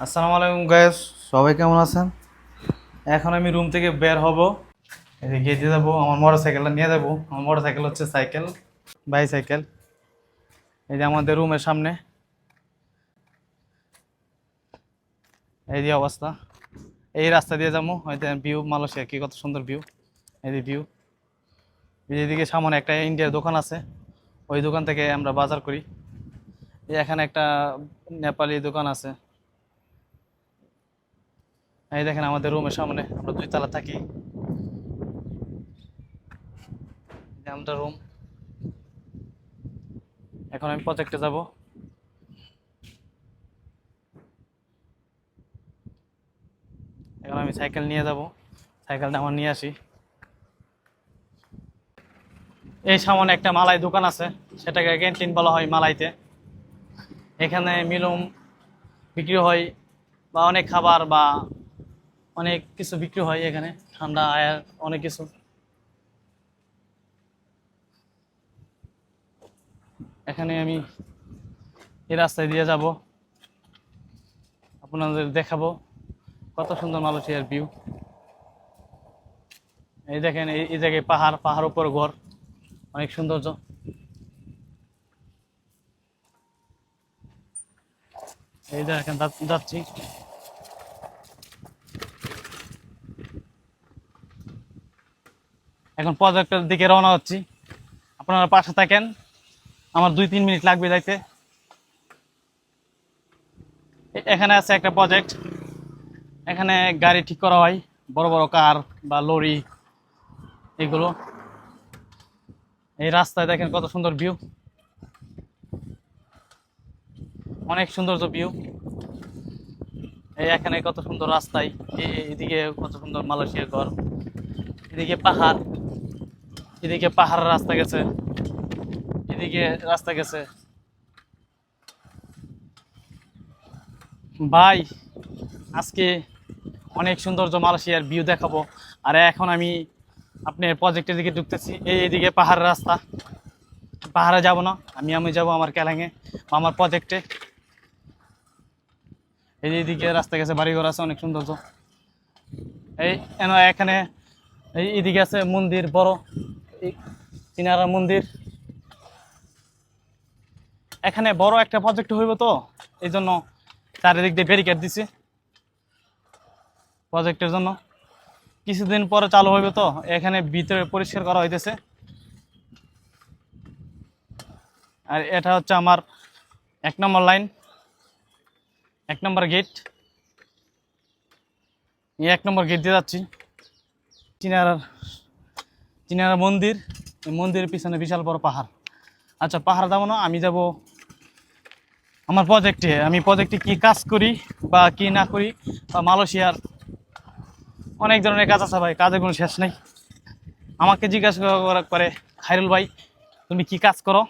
আসসালামু আলাইকুম গাইস, সবাই কেমন আছেন? এখন আমি রুম থেকে বের হব, এদিকে গেটে যাবো, আমার মোটরসাইকেলটা নিয়ে যাবো। আমার মোটরসাইকেল হচ্ছে সাইকেল, বাইসাইকেল। এই যে আমাদের রুমের সামনে এই যে অবস্থা। এই রাস্তা দিয়ে যাবো, হয়তো ভিউ মালয়েশিয়া কি কত সুন্দর ভিউ। এই যে ভিউ, এদিকে সামনে একটা ইন্ডিয়ার দোকান আছে, ওই দোকান থেকে আমরা বাজার করি। এই এখানে একটা নেপালি দোকান আছে। এই দেখেন আমাদের রুমের সামনে, আমরা 2 তলা থাকি। এই যে আমাদের রুম। এখন আমি প্রজেক্টে যাব। এখন আমি সাইকেল নিয়ে যাব, সাইকেলটা আমার নিয়ে আসি। এই সামনে একটা মালাই দোকান আছে, সেটাকে ক্যান্টিন বলা হয় মালাইতে। এখানে মিলুম বিক্রি হয়, বা অনেক খাবার বা অনেক কিছু বিক্রি হয় এখানে, ঠান্ডা আয়ার অনেক কিছু। এখানে আমি এই রাস্তায় দিয়ে যাব, আপনাদের দেখাবো কত সুন্দর মালয়েশিয়ার ভিউ। এই দেখেন, এই জায়গায় পাহাড়, পাহাড় উপর ঘর, অনেক সৌন্দর্য। এই দেখেন যাচ্ছি। এখন প্রজেক্টের দিকে রওনা হচ্ছি, আপনারা পাশে থাকেন, আমার 2-3 মিনিট লাগবে যাইতে। এখানে আছে একটা প্রজেক্ট, এখানে গাড়ি ঠিক করা হয়, বড় বড় কার বা লরি এগুলো। এই রাস্তায় দেখেন কত সুন্দর ভিউ, অনেক সৌন্দর্য ভিউ। এই এখানে কত সুন্দর রাস্তায়, এদিকে কত সুন্দর মালয়েশিয়ার ঘর, এদিকে পাহাড়, এদিকে পাহাড়ের রাস্তা গেছে, এদিকে রাস্তা গেছে। ভাই, আজকে অনেক সৌন্দর্য মালয়েশিয়ার ভিউ দেখাবো। আর এখন আমি আপনার প্রজেক্টের দিকে ঢুকতেছি। এইদিকে পাহাড়ের রাস্তা, পাহাড়ে যাব না, আমি যাব আমার কেলাঙে বা আমার প্রজেক্টে। এইদিকে রাস্তা গেছে, বাড়িঘর আছে, অনেক সৌন্দর্য। এই এখানে এইদিকে আছে মন্দির বড়, এই চিনারা মন্দির। এখানে বড় একটা প্রজেক্ট হইব, তো এই জন্য চারিদিক দিয়ে ব্যারিকেড দিছে প্রজেক্টের জন্য। কিছুদিন পরে চালু হইবে, তো এখানে ভিতরে পরিষ্কার করা হইতেছে। আর এটা হচ্ছে আমার 1 নম্বর লাইন, 1 নম্বর গেট। এই 1 নম্বর গেট দিয়ে যাচ্ছি। চিনারা চিনারা মন্দির, এই মন্দিরের পিছনে বিশাল বড় পাহাড়। আচ্ছা, পাহাড় যাবো না, আমি যাব আমার প্রজেক্টে। আমি প্রজেক্টে কি কাজ করি বা কি না করি, বা মালয়েশিয়ার অনেক ধরনের কাজ আছে ভাই, কাজের কোনো শেষ নেই। আমাকে জিজ্ঞাসা করে, খায়রুল ভাই তুমি কি কাজ করো,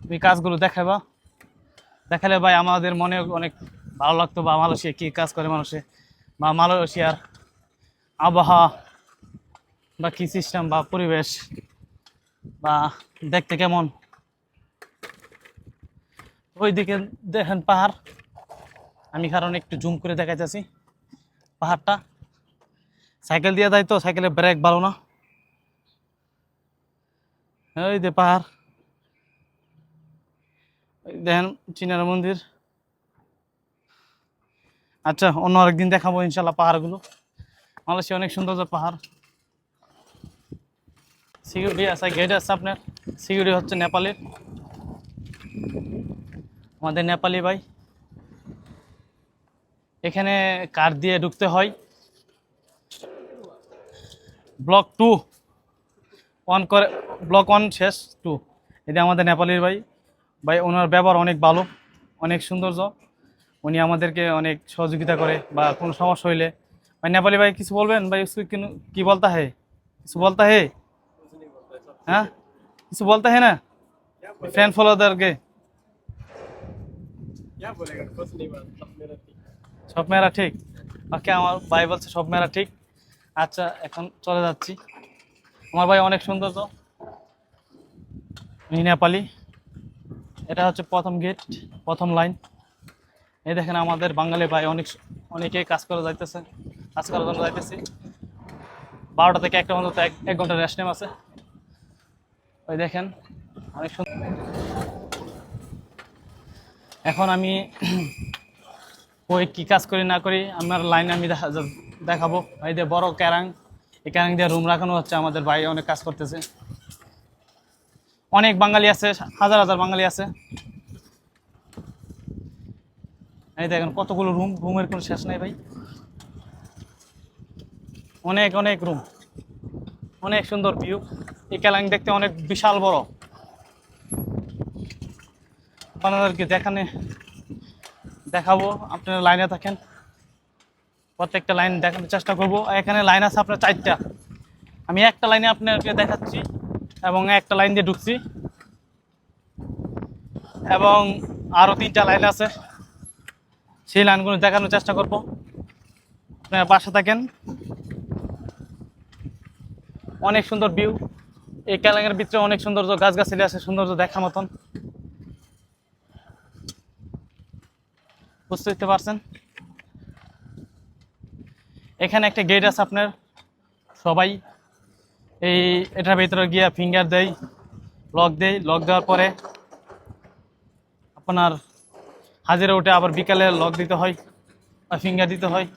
তুমি কাজগুলো দেখাবা, দেখালে ভাই আমাদের মনে অনেক ভালো লাগতো, বা মালয়েশিয়া কি কাজ করে মানুষে, বা মালয়েশিয়ার আবহাওয়া বা কি সিস্টেম বা পরিবেশ বা দেখতে কেমন। ওইদিকে দেখেন পাহাড়, আমি কারণ একটু জুম করে দেখাইতেছি পাহাড়টা। সাইকেল দিয়ে যাই তো, সাইকেলের ব্রেক ভালো না। ওই যে পাহাড়, দেখেন চিনারা মন্দির। আচ্ছা, অন্য আরেকদিন দেখাবো ইনশাল্লাহ পাহাড়গুলো। মালয়েশিয়া অনেক সুন্দর পাহাড়। সিকিউরিটি আছে, গেট আছে আপনার। সিকিউরিটি হচ্ছে নেপালের, আমাদের নেপালি ভাই। এখানে কার্ড দিয়ে ঢুকতে হয়। ব্লক 2 অন করে, ব্লক 1 শেষ 2। এটা আমাদের নেপালির ভাই। ভাই ওনার ব্যবহার অনেক ভালো, অনেক সৌন্দর্য। উনি আমাদেরকে অনেক সহযোগিতা করে, বা কোনো সমস্যা হইলে। ভাই নেপালি ভাই কিছু বলবেন ভাই? उसको কি বলতা হে, কিছু বলতা হে? হ্যাঁ, কিছু বলতা হে না ফ্রেন্ড ফলোয়ারদেরকে? সব মেয়েরা ঠিক। ওকে, আমার ভাই বলছে সব মেয়েরা ঠিক। আচ্ছা, এখন চলে যাচ্ছি। আমার ভাই অনেক সৌন্দর্য, উনি নেপালি। এটা হচ্ছে প্রথম গেট, প্রথম লাইন। এই দেখেন আমাদের বাঙালি ভাই অনেকেই কাজ করে যাইতেছে, কাজ করার জন্য যাইতেছি। 12টা থেকে 1টা পর্যন্ত এক ঘন্টা রেস্ট টাইম আছে। ওই দেখেন অনেক সুন্দর। এখন আমি ওই কি কাজ করি না করি আমার লাইনে আমি দেখাবো। এই যে বড় ক্যারাং, এই ক্যারাং দিয়ে রুম রাখানো হচ্ছে। আমাদের ভাই অনেক কাজ করতেছে, অনেক বাঙালি আছে, হাজার হাজার বাঙালি আছে। এই দেখেন কতগুলো রুমের কোনো শেষ নাই ভাই, অনেক অনেক রুম, অনেক সুন্দর ভিউ। এই ক্যারাং দেখতে অনেক বিশাল বড়। আপনাদেরকে দেখাবো, আপনারা লাইনে থাকেন, প্রত্যেকটা লাইন দেখানোর চেষ্টা করব। এখানে লাইন আছে আপনার 4টা, আমি একটা লাইনে আপনাকে দেখাচ্ছি এবং একটা লাইন দিয়ে ঢুকছি, এবং আরও 3টা লাইন আছে, সেই লাইনগুলো দেখানোর চেষ্টা করব। আপনারা পাশে থাকেন। অনেক সুন্দর ভিউ, এই ক্যালাঙের ভিতরে অনেক সৌন্দর্য, গাছগাছালি আছে, সৌন্দর্য দেখার মতন। বুঝতে পারছেন? এখানে একটা গেট আছে আপনার, সবাই এটার ভিতরে গিয়ে ফিঙ্গার দেয়, লক দেয়। লক দেওয়ার পরে আপনার হাজিরা উঠে, আবার বিকালে লক দিতে হয় বা ফিঙ্গার দিতে হয়।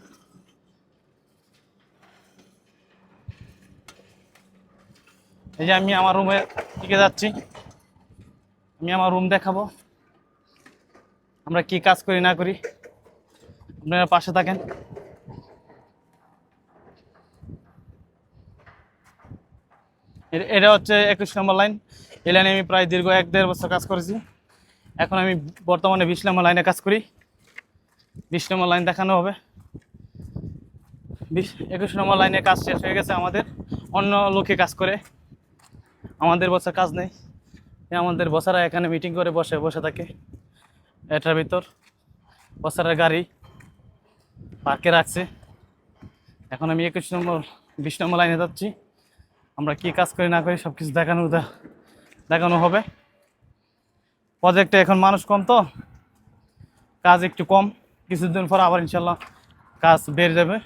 এই যে আমি আমার রুমে দিকে যাচ্ছি, আমি আমার রুম দেখাবো, আমরা কি কাজ করি না করি, আপনারা পাশে থাকেন। এটা হচ্ছে 21 নম্বর লাইন। এই লাইনে আমি প্রায় দীর্ঘ 1-1.5 বছর কাজ করেছি। এখন আমি বর্তমানে 20 নম্বর লাইনে কাজ করি। 20 নম্বর লাইন দেখানো হবে। 21 নম্বর লাইনে কাজ শেষ হয়ে গেছে আমাদের, অন্য লোকে কাজ করে, আমাদের বছর কাজ নেই। আমাদের বসারা এখানে মিটিং করে বসে থাকে। এটার ভিতর বসারের গাড়ি পার্কে রাখছে। এখন আমি 20 নম্বর লাইনে যাচ্ছি, আমরা কি কাজ করি না করি সব কিছু দেখানো হবে। প্রজেক্টে এখন মানুষ কম, তো কাজ একটু কম, কিছুদিন পর আবার ইনশাল্লাহ কাজ বেড়ে যাবে।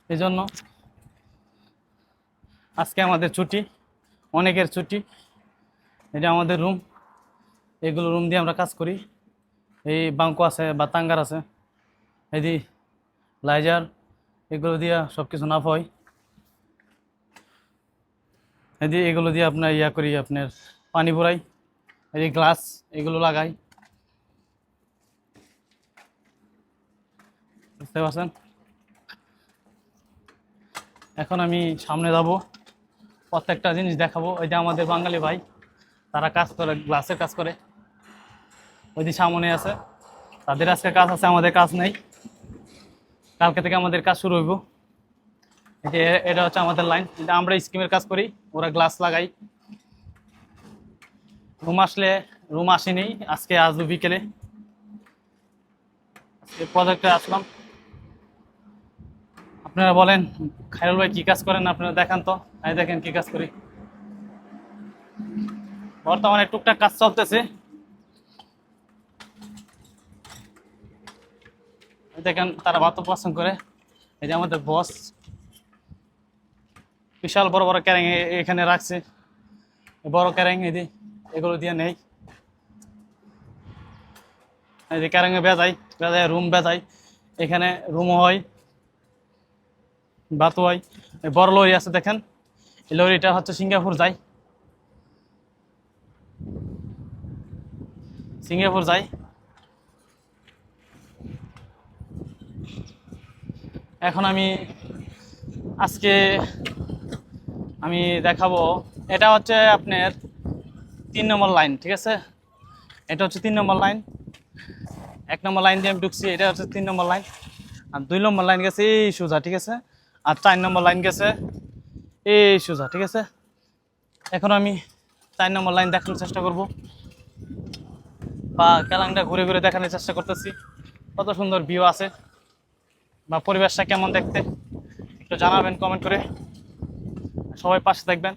এই জন্য আজকে আমাদের ছুটি, অনেকের ছুটি। এটা আমাদের রুম, এগুলো রুম দিয়ে আমরা কাজ করি। এই বাঙ্কো আছে বা টাঙ্গার আছে, এই দি লাইজার, এগুলো দিয়ে সব কিছু নাফ হয়। এই দিয়ে এগুলো দিয়ে আপনার করি, আপনার পানি ভরাই, এই যে গ্লাস এগুলো লাগাই। বুঝতে পারছেন? এখন আমি সামনে যাব, প্রত্যেকটা জিনিস দেখাবো। ওই যে আমাদের বাঙালি ভাই, তারা কাজ করে, গ্লাসের কাজ করে, ওই যে সামনে আছে। তাদের আজকে কাজ আছে, আমাদের কাজ নেই। কালকে থেকে আমাদের কাজ শুরু হইব। এটা হচ্ছে আমাদের লাইন, এটা আমরা স্কিমের কাজ করি, ওরা গ্লাস লাগাই। রুম আসেনি, আজকে আসবো বিকেলে। আজকে প্রজেক্টে আসলাম। আপনারা বলেন খায়রুল ভাই কি কাজ করেন, আপনারা দেখান তো। আমি দেখেন কি কাজ করি। বর্তমানে টুকটাক কাজ চলতেছে, দেখেন তারা ভাত পছন্দ করে। এই যে আমাদের বস বিশাল বড় বড় ক্যারেং এখানে রাখছে, বড় ক্যারেং এগুলো দিয়ে নেই। এই যে ক্যারেঙে বেজাই রুম বেজাই, এখানে রুমও হয়, ভাতও হয়। বড় লরি আছে দেখেন, এই লরিটা হচ্ছে সিঙ্গাপুর যায়, এখন আজকে আমি দেখাবো। এটা হচ্ছে আপনার 3 নম্বর লাইন, ঠিক আছে? এটা হচ্ছে 3 নম্বর লাইন। 1 নম্বর লাইন দিয়ে আমি ঢুকছি, এটা হচ্ছে 3 নম্বর লাইন। আর 2 নম্বর লাইন গেছে এই সোজা, ঠিক আছে? আর 4 নম্বর লাইন গেছে এই সোজা, ঠিক আছে? এখন আমি 4 নম্বর লাইন দেখানোর চেষ্টা করব, বা ক্যালাংটা ঘুরে ঘুরে দেখানোর চেষ্টা করতেছি। কত সুন্দর ভিউ আছে, বা পরিবেশটা কেমন দেখতে একটু জানাবেন কমেন্ট করে। সবাই পাশে থাকবেন।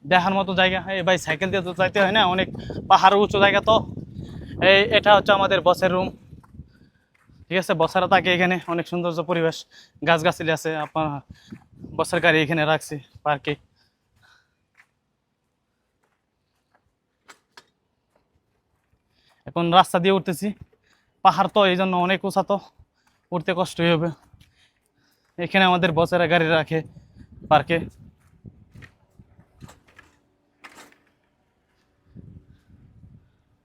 দেখার মতো জায়গা। এই ভাই সাইকেল দিয়ে তো যাইতে হয় না, অনেক পাহাড় উঁচু জায়গা তো। এটা হচ্ছে আমাদের বসের রুম। ঠিক আছে, বসারা থাকে এখানে, অনেক সৌন্দর্য পরিবেশ, গাছগাছালি আছে। আপনার বসের গাড়ি এখানে রাখছি পার্কে। এখন রাস্তা দিয়ে উঠতেছি, পাহাড় তো এই জন্য অনেক উঁচা, তো উঠতে কষ্টই হবে। এখানে আমাদের বসেরা গাড়ি রাখে পার্কে।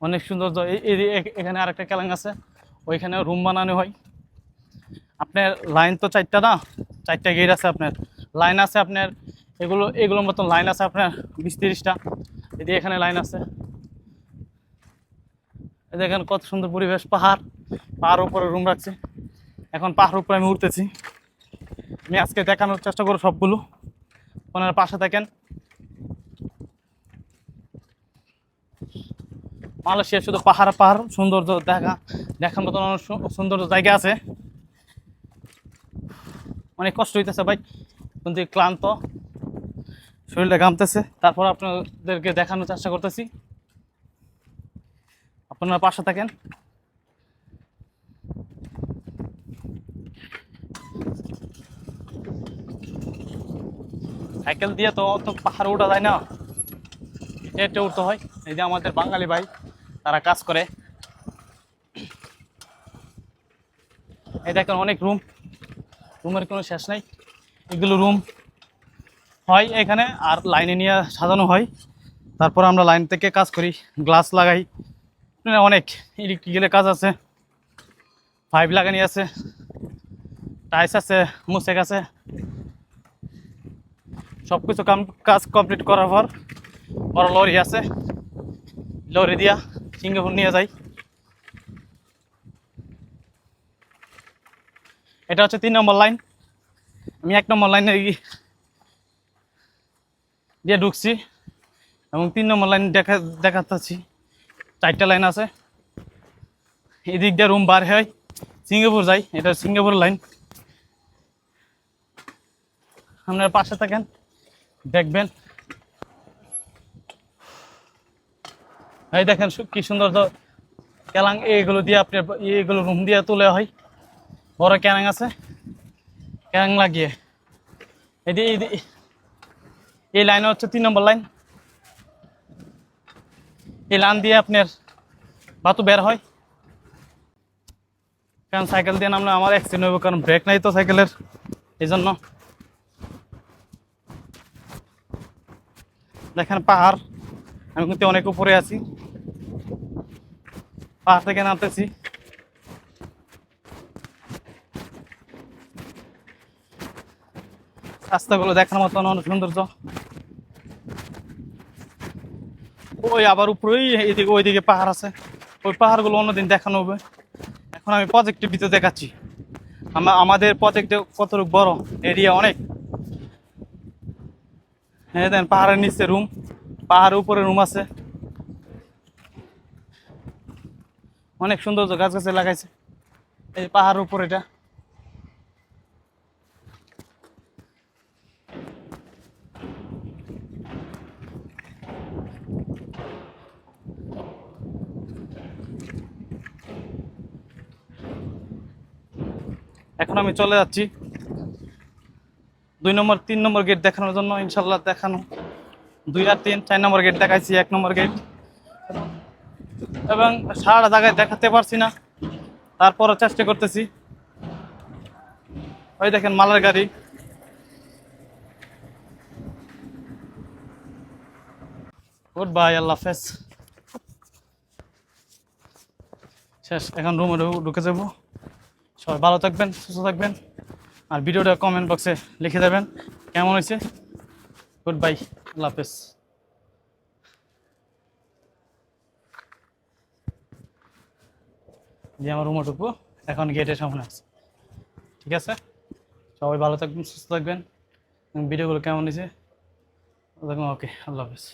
অনেক সৌন্দর্য। এখানে আরেকটা কেলাং আছে, ওইখানে রুম বানানো হয়। আপনার লাইন তো চারটা না, চারটা গেট আছে আপনার, লাইন আছে আপনার, এগুলোর মতন লাইন আছে আপনার 20-30টা। এদিকে এখানে লাইন আছে। দেখেন কত সুন্দর পরিবেশ, পাহাড়, পাহাড়ের উপরে রুম রাখছে। এখন পাহাড়ের উপরে আমি উঠতেছি। আমি আজকে দেখানোর চেষ্টা করব সবগুলো, ওনার পাশে থাকেন। মালয়েশিয়া শুধু পাহাড় পাহাড়, সৌন্দর্য দেখার মতন অনেক সুন্দর জায়গা আছে। অনেক কষ্ট হইতেছে ভাই, কিন্তু ক্লান্ত, শরীরটা ঘামতেছে। তারপর আপনাদেরকে দেখানোর চেষ্টা করতেছি, আপনারা পাশে থাকেন। সাইকেল দিয়ে তো অত পাহাড়ে ওঠা যায় না, হেঁটে উঠতে হয়। এই যে আমাদের বাঙালি ভাই, তারা কাজ করে। এই দেখেন অনেক রুম, রুমের কোনো শেষ নাই। এগুলো রুম হয় এখানে, আর লাইনে নিয়ে সাজানো হয়। তারপর আমরা লাইন থেকে কাজ করি, গ্লাস লাগাই, অনেক ইলেকট্রিক্যালের কাজ আছে, পাইপ লাগানি আছে, টাইলস আছে, মুসেক আছে। সব কিছু কাজ কমপ্লিট করার পর বড় লরি আছে, লরি দিয়া সিঙ্গাপুর নিয়ে যাই। এটা হচ্ছে 3 নম্বর লাইন। আমি 1 নম্বর লাইনে দিয়ে ঢুকছি এবং 3 নম্বর লাইন দেখাচ্ছি। 4টা লাইন আছে, এদিক দিয়ে রুম বার হয়, সিঙ্গাপুর যাই। এটা সিঙ্গাপুর লাইন। আপনার পাশে থাকেন, দেখবেন। এই দেখেন কি সুন্দর তো কেলাং, এইগুলো দিয়ে আপনার এইগুলো রুম দিয়ে তুলে হয়। বড় ক্যারাং আছে, ক্যারাং লাগিয়ে এই লাইনে হচ্ছে 3 নম্বর লাইন। এই লাইন দিয়ে আপনার বাতু বের হয়। কারণ সাইকেল দিয়ে নামলে আমার অ্যাক্সিডেন্ট হবে, কারণ ব্রেক নাই তো সাইকেলের, এই জন্য। দেখেন পাহাড়, আমি কিন্তু অনেক উপরে আছি, পাহাড় থেকে নামতেছি। রাস্তাগুলো দেখার মতন অনেক সৌন্দর্য। ওই আবার উপরেই এদিকে ওইদিকে পাহাড় আছে, ওই পাহাড়গুলো অন্যদিন দেখানো হবে। এখন আমি প্রজেক্টের ভিতরে দেখাচ্ছি আমাদের প্রজেক্টে কতটুকু বড় এরিয়া, অনেক। হ্যাঁ দেন, পাহাড়ের নিচে রুম, পাহাড়ের উপরে রুম আছে। অনেক সৌন্দর্য, গাছ গাছে লাগাইছে এই পাহাড়ের উপর। এটা এখন আমি চলে যাচ্ছি 2 নম্বর 3 নম্বর গেট দেখানোর জন্য। ইনশাল্লাহ দেখানো 2 আর 3, 4 নম্বর গেট দেখাইছি, 1 নম্বর গেট, এবং সারা জায়গায় দেখাতে পারছি না, তারপরও চেষ্টা করতেছি। ওই দেখেন মালের গাড়ি। গুড বাই, আল্লাহ হাফেজ। শেষ, এখন রুমে ঢুকে যাবো। সবাই ভালো থাকবেন, সুস্থ থাকবেন, আর ভিডিওটা কমেন্ট বক্সে লিখে দেবেন কেমন হয়েছে। গুড বাই, আল্লাহ হাফেজ। যে আমার রুমে ঢুকবো, এখন গেটের সামনে আছে। ঠিক আছে, সবাই ভালো থাকবেন, সুস্থ থাকবেন, ভিডিওগুলো কেমন হয়েছে। ওকে, আল্লাহ হাফেজ।